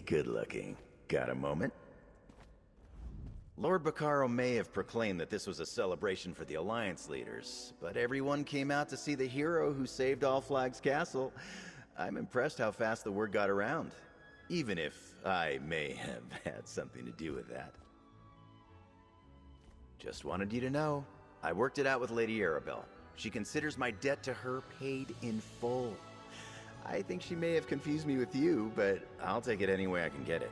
Hey, good looking. Got a moment? Lord Bacaro may have proclaimed that this was a celebration for the Alliance leaders, but everyone came out to see the hero who saved All Flags Castle. I'm impressed how fast the word got around, even if I may have had something to do with that. Just wanted you to know, I worked it out with Lady Arabelle. She considers my debt to her paid in full. I think she may have confused me with you, but I'll take it any way I can get it.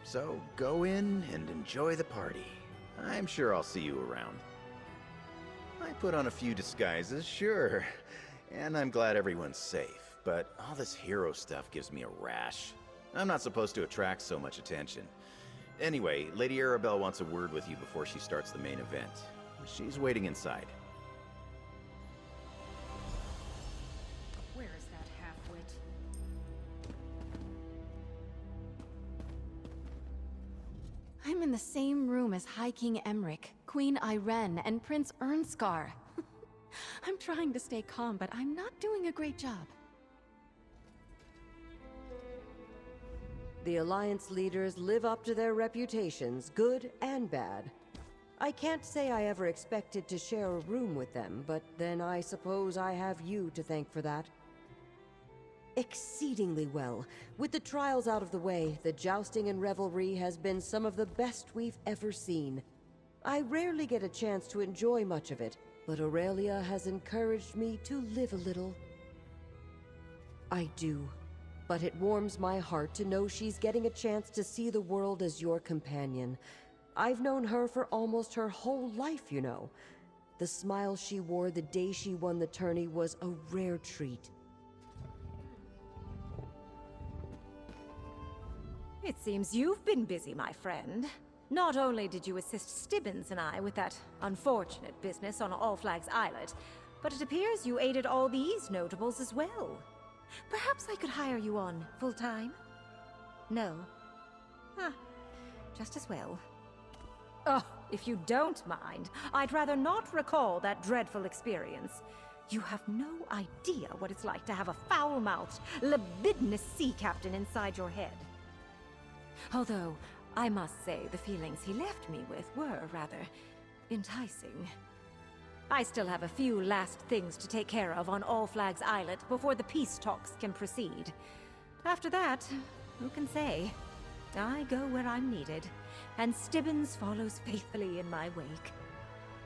So go in and enjoy the party. I'm sure I'll see you around. I put on a few disguises, sure, and I'm glad everyone's safe, but all this hero stuff gives me a rash. I'm not supposed to attract so much attention. Anyway, Lady Arabelle wants a word with you before she starts the main event. She's waiting inside. Where is that half-wit? I'm in the same room as High King Emmerich, Queen Irene, and Prince Ernskar. I'm trying to stay calm, but I'm not doing a great job. The Alliance leaders live up to their reputations, good and bad. I can't say I ever expected to share a room with them, but then I suppose I have you to thank for that. Exceedingly well. With the trials out of the way, the jousting and revelry has been some of the best we've ever seen. I rarely get a chance to enjoy much of it, but Aurelia has encouraged me to live a little. I do. But it warms my heart to know she's getting a chance to see the world as your companion. I've known her for almost her whole life, you know. The smile she wore the day she won the tourney was a rare treat. It seems you've been busy, my friend. Not only did you assist Stibbins and I with that unfortunate business on All Flags Islet, but it appears you aided all these notables as well. Perhaps I could hire you on full-time? No. Ah, just as well. Oh, if you don't mind, I'd rather not recall that dreadful experience. You have no idea what it's like to have a foul-mouthed, libidinous sea captain inside your head. Although, I must say the feelings he left me with were rather enticing. I still have a few last things to take care of on All Flags Islet before the peace talks can proceed. After that, who can say? I go where I'm needed, and Stibbins follows faithfully in my wake.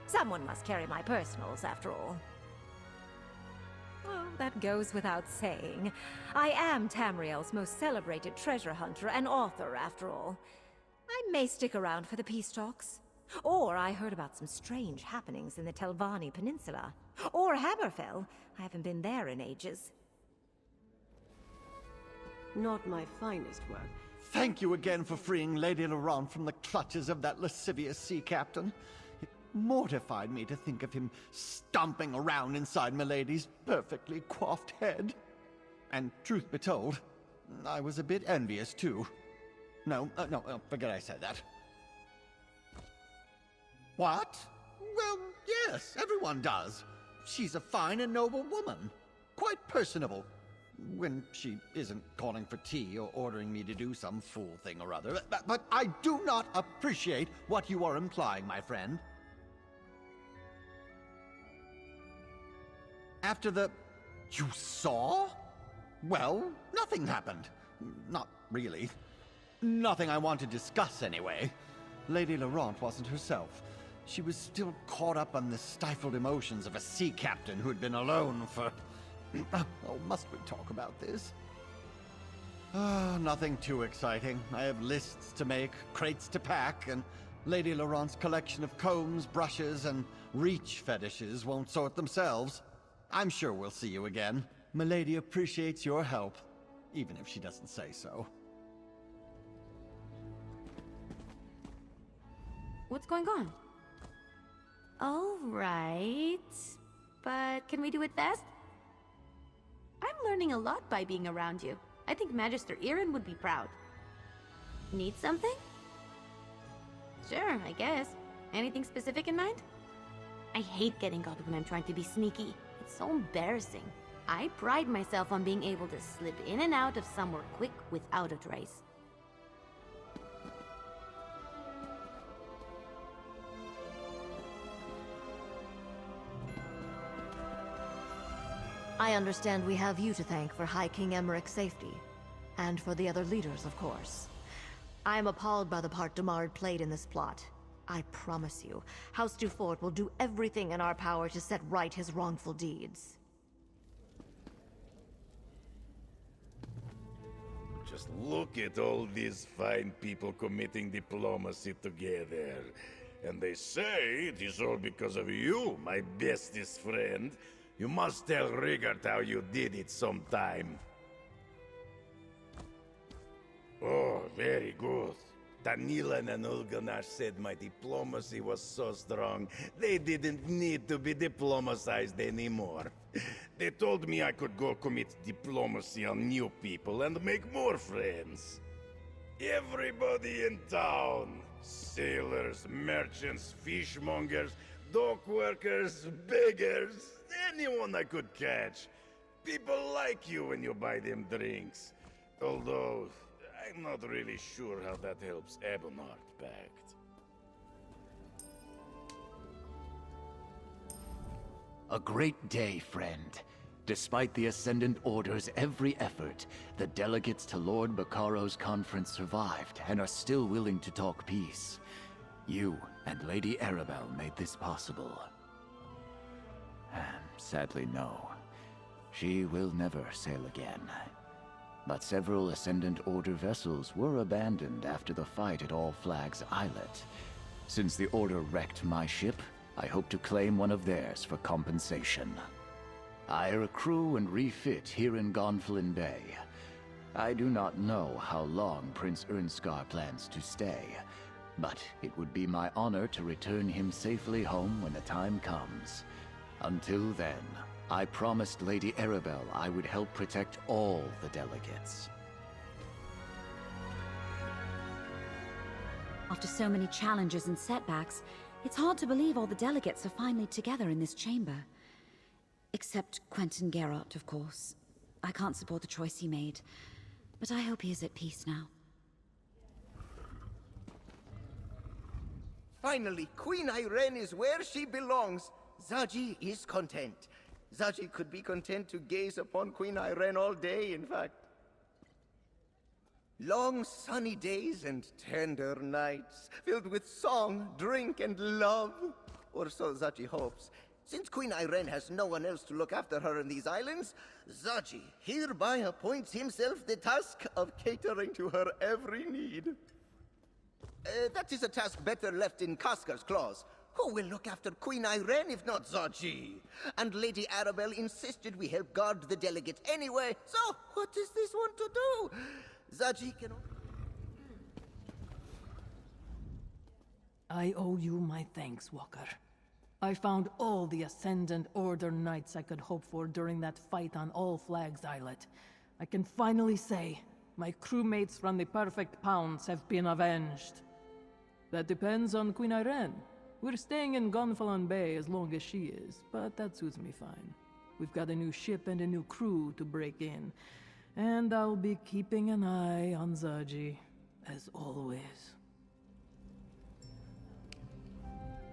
Someone must carry my personals, after all. Oh, that goes without saying. I am Tamriel's most celebrated treasure hunter and author, after all. I may stick around for the peace talks. Or I heard about some strange happenings in the Telvanni Peninsula. Or Hammerfell. I haven't been there in ages. Not my finest work. Thank you again for freeing Lady Laurent from the clutches of that lascivious sea captain. It mortified me to think of him stomping around inside Milady's perfectly coiffed head. And truth be told, I was a bit envious too. No, forget I said that. What? Well, yes, everyone does. She's a fine and noble woman. Quite personable. When she isn't calling for tea or ordering me to do some fool thing or other. But I do not appreciate what you are implying, my friend. After the... You saw? Well, nothing happened. Not really. Nothing I want to discuss, anyway. Lady Laurent wasn't herself. She was still caught up on the stifled emotions of a sea captain who'd been alone for... Oh, must we talk about this? Nothing too exciting. I have lists to make, crates to pack, and Lady Laurent's collection of combs, brushes, and reach fetishes won't sort themselves. I'm sure we'll see you again. Milady appreciates your help, even if she doesn't say so. What's going on? All right, but can we do it fast? I'm learning a lot by being around you. I think Magister Irin would be proud. Need something? Sure, I guess. Anything specific in mind? I hate getting caught when I'm trying to be sneaky. It's so embarrassing. I pride myself on being able to slip in and out of somewhere quick without a trace. I understand we have you to thank for High King Emmerich's safety. And for the other leaders, of course. I am appalled by the part Damard played in this plot. I promise you, House Dufort will do everything in our power to set right his wrongful deeds. Just look at all these fine people committing diplomacy together. And they say it is all because of you, my bestest friend. You must tell Rigard how you did it sometime. Oh, very good. Tanilan and Ulganash said my diplomacy was so strong, they didn't need to be diplomatized anymore. They told me I could go commit diplomacy on new people and make more friends. Everybody in town. Sailors, merchants, fishmongers, dock workers, beggars, anyone I could catch. People like you when you buy them drinks. Although, I'm not really sure how that helps Ebonheart Pact. A great day, friend. Despite the Ascendant Order's every effort, the delegates to Lord Baccaro's conference survived and are still willing to talk peace. You and Lady Arabelle made this possible. Sadly, no. She will never sail again. But several Ascendant Order vessels were abandoned after the fight at All Flags Islet. Since the Order wrecked my ship, I hope to claim one of theirs for compensation. I recrew and refit here in Gonfalon Bay. I do not know how long Prince Ernskar plans to stay, but it would be my honor to return him safely home when the time comes. Until then, I promised Lady Arabelle I would help protect all the delegates. After so many challenges and setbacks, it's hard to believe all the delegates are finally together in this chamber. Except Quentin Geralt, of course. I can't support the choice he made, but I hope he is at peace now. Finally, Queen Irene is where she belongs. Zaji is content. Zaji could be content to gaze upon Queen Irene all day, in fact. Long sunny days and tender nights, filled with song, drink, and love. Or so Zaji hopes. Since Queen Irene has no one else to look after her in these islands, Zaji hereby appoints himself the task of catering to her every need. That is a task better left in Kaskar's claws. Who will look after Queen Irene if not Zaji? And Lady Arabelle insisted we help guard the delegates anyway, so what does this want to do? Zaji can... I owe you my thanks, Walker. I found all the Ascendant Order knights I could hope for during that fight on All Flags Islet. I can finally say, my crewmates from the Perfect Pounds have been avenged. That depends on Queen Irene. We're staying in Gonfalon Bay as long as she is, but that suits me fine. We've got a new ship and a new crew to break in, and I'll be keeping an eye on Zaji, as always.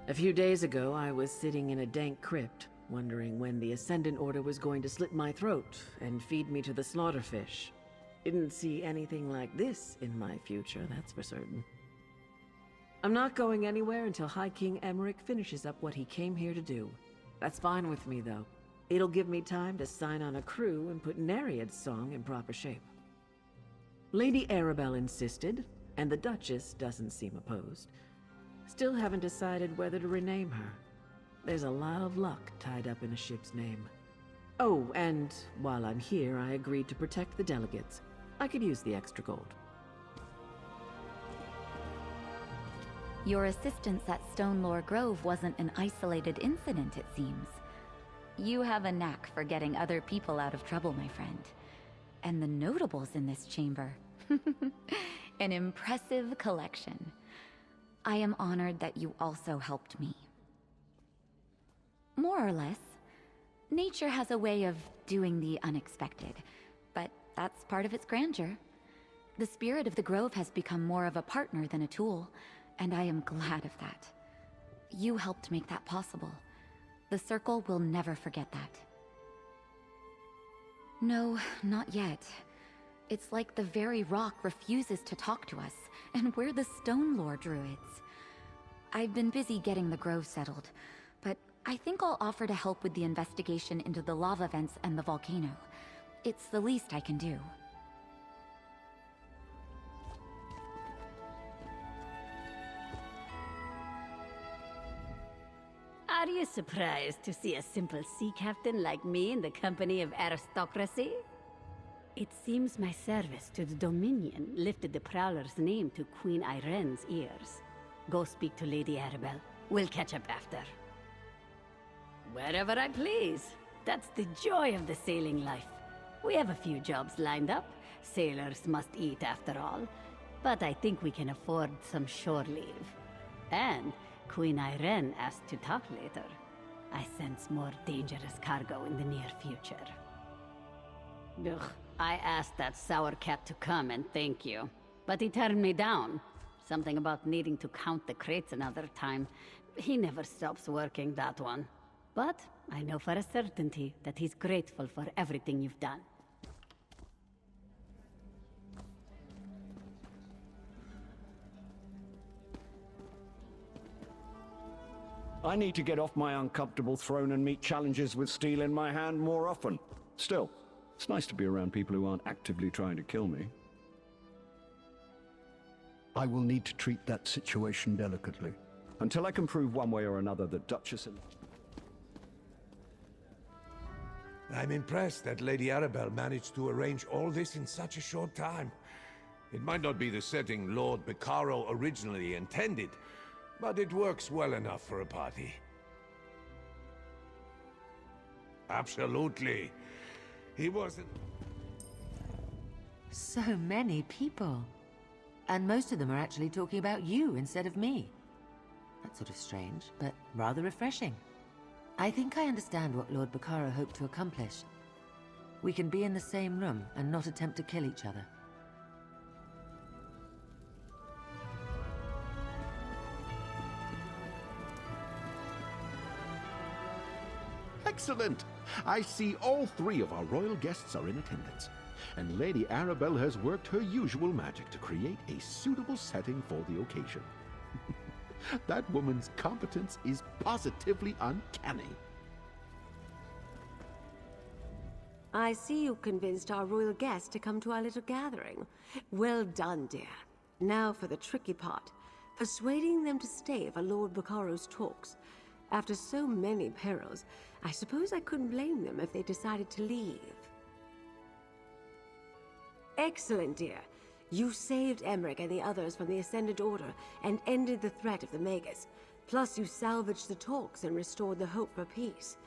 A few days ago, I was sitting in a dank crypt, wondering when the Ascendant Order was going to slit my throat and feed me to the slaughterfish. Didn't see anything like this in my future, that's for certain. I'm not going anywhere until High King Emmerich finishes up what he came here to do. That's fine with me, though. It'll give me time to sign on a crew and put Nereid's song in proper shape. Lady Arabelle insisted, and the Duchess doesn't seem opposed. Still haven't decided whether to rename her. There's a lot of luck tied up in a ship's name. Oh, and while I'm here, I agreed to protect the delegates. I could use the extra gold. Your assistance at Stonelore Grove wasn't an isolated incident, it seems. You have a knack for getting other people out of trouble, my friend. And the notables in this chamber. An impressive collection. I am honored that you also helped me. More or less. Nature has a way of doing the unexpected, but that's part of its grandeur. The spirit of the Grove has become more of a partner than a tool, and I am glad of that. You helped make that possible. The Circle will never forget that. No, not yet. It's like the very rock refuses to talk to us, and we're the Stone Lore druids. I've been busy getting the grove settled, but I think I'll offer to help with the investigation into the lava vents and the volcano. It's the least I can do. Are you surprised to see a simple sea captain like me in the company of aristocracy? It seems my service to the Dominion lifted the Prowler's name to Queen Irene's ears. Go speak to Lady Arabelle. We'll catch up after. Wherever I please. That's the joy of the sailing life. We have a few jobs lined up. Sailors must eat after all. But I think we can afford some shore leave. And Queen Irene asked to talk later. I sense more dangerous cargo in the near future. Ugh, I asked that sour cat to come and thank you. But he turned me down. Something about needing to count the crates another time. He never stops working, that one. But I know for a certainty that he's grateful for everything you've done. I need to get off my uncomfortable throne and meet challenges with steel in my hand more often. Still, it's nice to be around people who aren't actively trying to kill me. I will need to treat that situation delicately. Until I can prove one way or another that Duchess and... I'm impressed that Lady Arabelle managed to arrange all this in such a short time. It might not be the setting Lord Beccaro originally intended, but it works well enough for a party. Absolutely. He wasn't... So many people. And most of them are actually talking about you instead of me. That's sort of strange, but rather refreshing. I think I understand what Lord Beccaro hoped to accomplish. We can be in the same room and not attempt to kill each other. Excellent! I see all three of our royal guests are in attendance. And Lady Arabelle has worked her usual magic to create a suitable setting for the occasion. That woman's competence is positively uncanny. I see you convinced our royal guests to come to our little gathering. Well done, dear. Now for the tricky part. Persuading them to stay for Lord Beccaro's talks. After so many perils, I suppose I couldn't blame them if they decided to leave. Excellent, dear. You saved Emmerich and the others from the Ascendant Order and ended the threat of the Magus. Plus, you salvaged the talks and restored the hope for peace.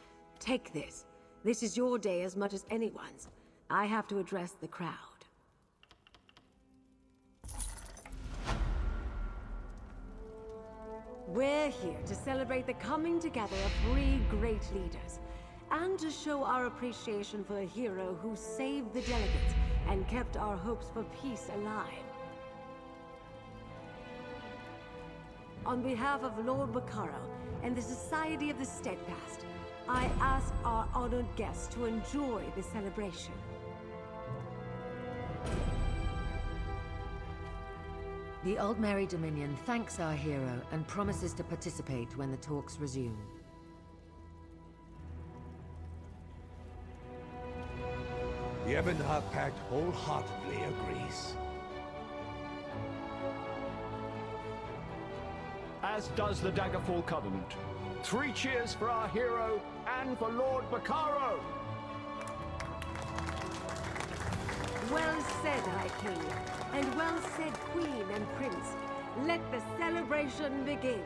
Take this. This is your day as much as anyone's. I have to address the crowd. We're here to celebrate the coming together of 3 great leaders, and to show our appreciation for a hero who saved the delegates and kept our hopes for peace alive. On behalf of Lord Beccaro and the Society of the Steadfast, I ask our honored guests to enjoy the celebration. The Old Mary Dominion thanks our hero and promises to participate when the talks resume. The Ebonheart Pact wholeheartedly agrees. As does the Daggerfall Covenant. 3 cheers for our hero and for Lord Beccaro! Well said, High King, and well said, Queen and Prince. Let the celebration begin.